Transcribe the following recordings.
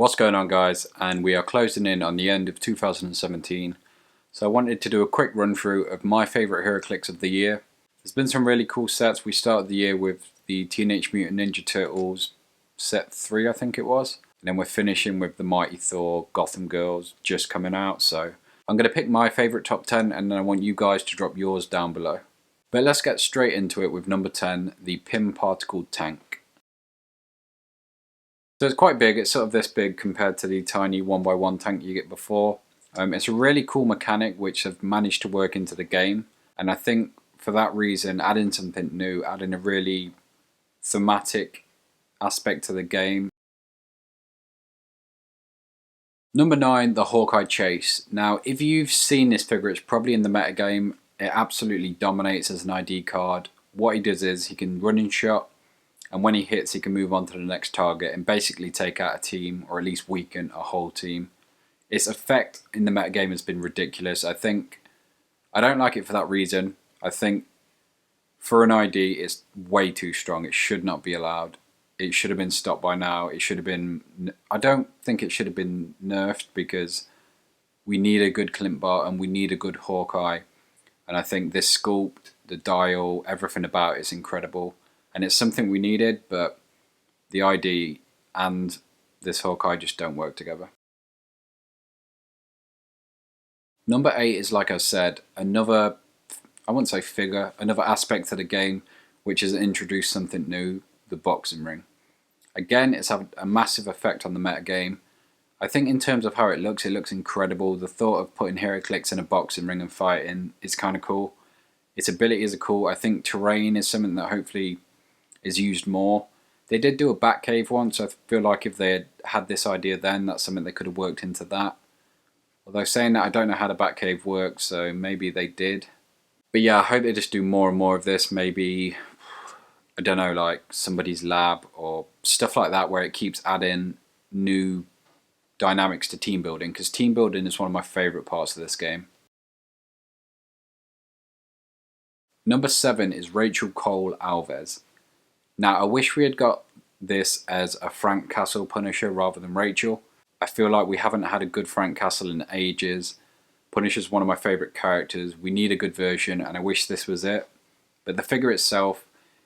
What's going on, guys? And we are closing in on the end of 2017, so I wanted to do a quick run through of my favourite Heroclix of the year. There's been some really cool sets. We started the year with the Teenage Mutant Ninja Turtles set 3, I think it was, and then we're finishing with the Mighty Thor Gotham Girls just coming out. So I'm going to pick my favourite top 10 and then I want you guys to drop yours down below. But let's get straight into it with number 10, the Pym Particle Tank. So it's quite big. It's sort of this big compared to the tiny 1x1 tank you get before. It's a really cool mechanic which have managed to work into the game, and I think for that reason, adding something new, adding a really thematic aspect to the game. Number 9, the Hawkeye Chase. Now, if you've seen this figure, it's probably in the metagame. It absolutely dominates as an ID card. What he does is he can run and shot, and when he hits, he can move on to the next target and basically take out a team, or at least weaken a whole team. Its effect in the metagame has been ridiculous. I don't like it for that reason. I think for an ID, it's way too strong. It should not be allowed. It should have been stopped by now. It should have been... I don't think it should have been nerfed, because we need a good Clint Bar and we need a good Hawkeye. And I think this sculpt, the dial, everything about it is incredible. And it's something we needed, but the ID and this Hawkeye just don't work together. Number 8 is, like I said, another, I wouldn't say figure, another aspect to the game which has introduced something new, the boxing ring. Again, it's had a massive effect on the metagame. I think in terms of how it looks incredible. The thought of putting Heroclix in a boxing ring and fighting is kind of cool. Its abilities are cool. I think terrain is something that hopefully is used more. They did do a Batcave once, so I feel like if they had this idea then, that's something they could have worked into that. Although saying that, I don't know how the Batcave works, so maybe they did. But yeah, I hope they just do more and more of this. Maybe, I don't know, like somebody's lab or stuff like that, where it keeps adding new dynamics to team building, because team building is one of my favourite parts of this game. Number 7 is Rachel Cole Alves. Now, I wish we had got this as a Frank Castle Punisher rather than Rachel. I feel like we haven't had a good Frank Castle in ages. Punisher's one of my favourite characters. We need a good version, and I wish this was it. But the figure itself,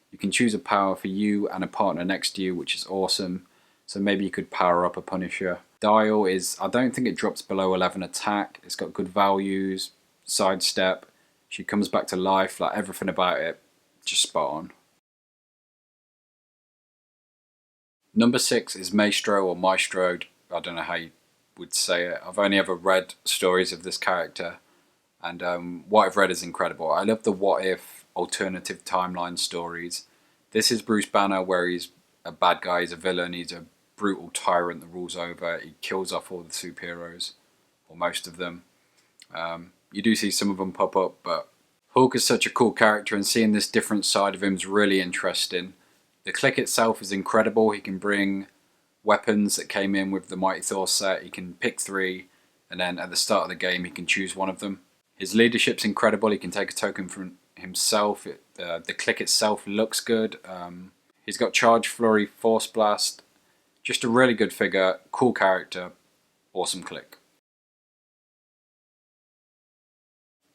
you can choose a power for you and a partner next to you, which is awesome. So maybe you could power up a Punisher. Dial is, I don't think it drops below 11 attack. It's got good values, sidestep. She comes back to life, like everything about it, just spot on. Number 6 is Maestro or Maestro. I don't know how you would say it. I've only ever read stories of this character, and what I've read is incredible. I love the what if alternative timeline stories. This is Bruce Banner, where he's a bad guy, he's a villain, he's a brutal tyrant that rules over. He kills off all the superheroes, or most of them. You do see some of them pop up, but Hulk is such a cool character, and seeing this different side of him is really interesting. The click itself is incredible. He can bring weapons that came in with the Mighty Thor set. He can pick 3, and then at the start of the game he can choose one of them. His leadership's incredible. He can take a token from himself. The click itself looks good. He's got Charge, Flurry, Force Blast. Just a really good figure, cool character, awesome click.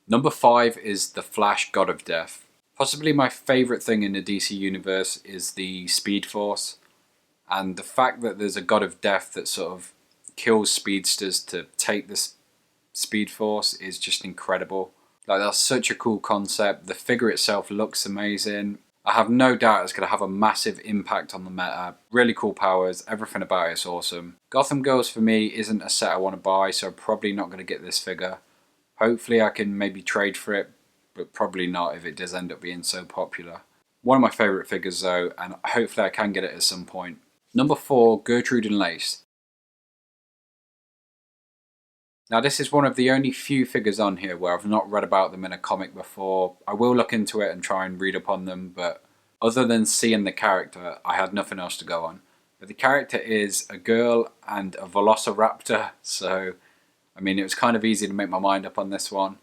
Number 5 is the Flash God of Death. Possibly my favourite thing in the DC universe is the Speed Force. And the fact that there's a God of Death that sort of kills speedsters to take this Speed Force is just incredible. Like, that's such a cool concept. The figure itself looks amazing. I have no doubt it's going to have a massive impact on the meta. Really cool powers, everything about it is awesome. Gotham Girls for me isn't a set I want to buy, so I'm probably not going to get this figure. Hopefully I can maybe trade for it, but probably not if it does end up being so popular. One of my favourite figures though, and hopefully I can get it at some point. Number 4, Gertrude and Lace. Now, this is one of the only few figures on here where I've not read about them in a comic before. I will look into it and try and read up on them, but other than seeing the character, I had nothing else to go on. But the character is a girl and a velociraptor, so I mean, it was kind of easy to make my mind up on this one.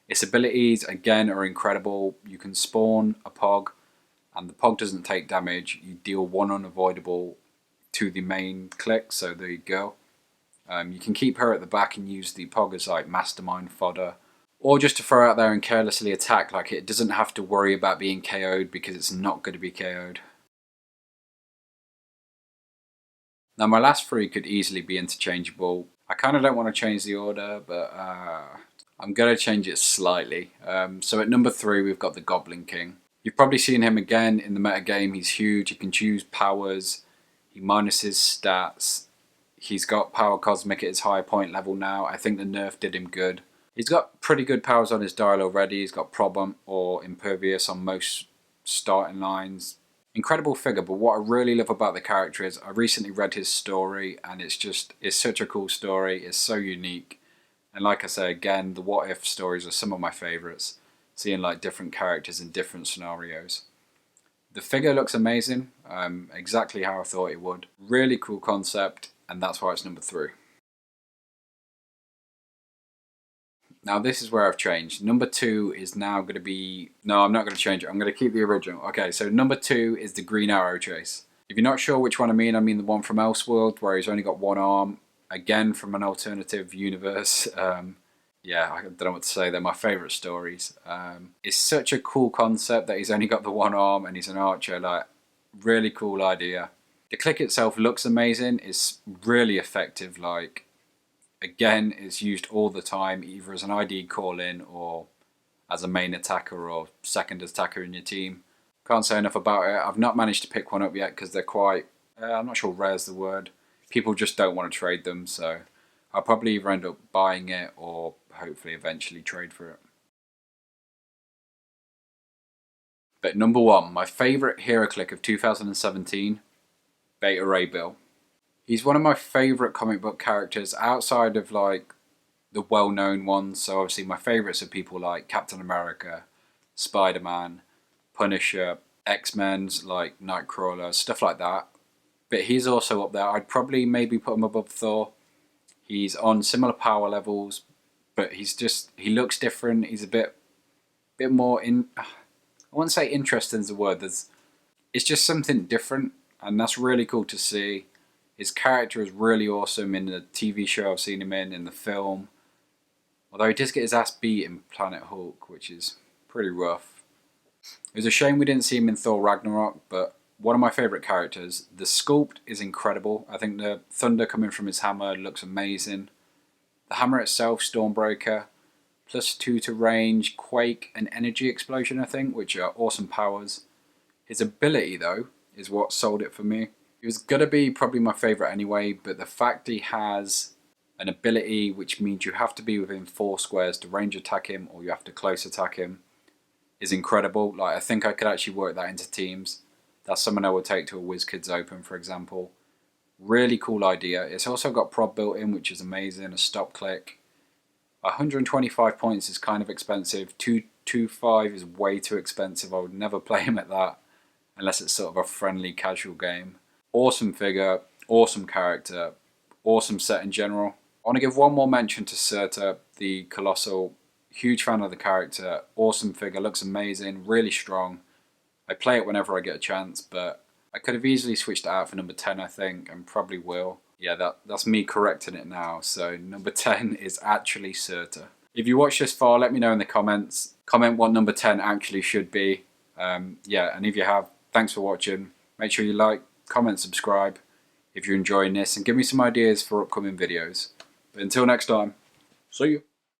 Its abilities, again, are incredible. You can spawn a Pog, and the Pog doesn't take damage. You deal 1 unavoidable to the main click, so there you go. You can keep her at the back and use the Pog as like mastermind fodder, or just to throw out there and carelessly attack. Like, it doesn't have to worry about being KO'd because it's not going to be KO'd. Now my last three could easily be interchangeable. I kind of don't want to change the order, but I'm going to change it slightly. So at number 3 we've got the Goblin King. You've probably seen him again in the meta game. He's huge, he can choose powers, he minuses stats. He's got power cosmic at his high point level now. I think the nerf did him good. He's got pretty good powers on his dial already. He's got Problem or Impervious on most starting lines. Incredible figure, but what I really love about the character is I recently read his story, and it's such a cool story. It's so unique. And like I say again, the what if stories are some of my favourites. Seeing like different characters in different scenarios. The figure looks amazing, exactly how I thought it would. Really cool concept, and that's why it's number 3. Now this is where I've changed. Number 2 is now going to be... No, I'm not going to change it. I'm going to keep the original. Okay, so number 2 is the Green Arrow Chase. If you're not sure which one I mean the one from Elseworld, where he's only got one arm. Again, from an alternative universe. Yeah, I don't know what to say. They're my favourite stories. It's such a cool concept that he's only got the one arm and he's an archer. Like, really cool idea. The click itself looks amazing. It's really effective. Like, again, it's used all the time, either as an ID call-in or as a main attacker or second attacker in your team. Can't say enough about it. I've not managed to pick one up yet because they're quite, I'm not sure rare's the word. People just don't want to trade them, so I'll probably either end up buying it or hopefully eventually trade for it. But number 1, my favourite Heroclix of 2017, Beta Ray Bill. He's one of my favourite comic book characters outside of like the well-known ones. So obviously my favourites are people like Captain America, Spider-Man, Punisher, X-Men's like Nightcrawler, stuff like that. But he's also up there. I'd probably maybe put him above Thor. He's on similar power levels, but he looks different. He's a bit more I wouldn't say interesting is the word. It's just something different, and that's really cool to see. His character is really awesome in the TV show I've seen him in the film. Although he does get his ass beat in Planet Hulk, which is pretty rough. It was a shame we didn't see him in Thor Ragnarok, but one of my favourite characters. The sculpt is incredible. I think the thunder coming from his hammer looks amazing. The hammer itself, Stormbreaker, +2 to range, quake, and energy explosion, I think, which are awesome powers. His ability, though, is what sold it for me. He was going to be probably my favourite anyway, but the fact he has an ability which means you have to be within 4 squares to range attack him or you have to close attack him is incredible. Like, I think I could actually work that into teams. That's someone I would take to a WizKids Open, for example. Really cool idea. It's also got prod built in, which is amazing. A stop click. 125 points is kind of expensive. 225 is way too expensive. I would never play him at that unless it's sort of a friendly casual game. Awesome figure, awesome character, awesome set in general. I want to give one more mention to Surtur, the Colossal. Huge fan of the character, awesome figure, looks amazing, really strong. I play it whenever I get a chance, but I could have easily switched it out for number 10, I think, and probably will. Yeah, that's me correcting it now. So number 10 is actually Surtur. If you watched this far, let me know in the comments. Comment what number 10 actually should be. Yeah, and if you have, thanks for watching. Make sure you like, comment, subscribe if you're enjoying this, and give me some ideas for upcoming videos. But until next time, see you.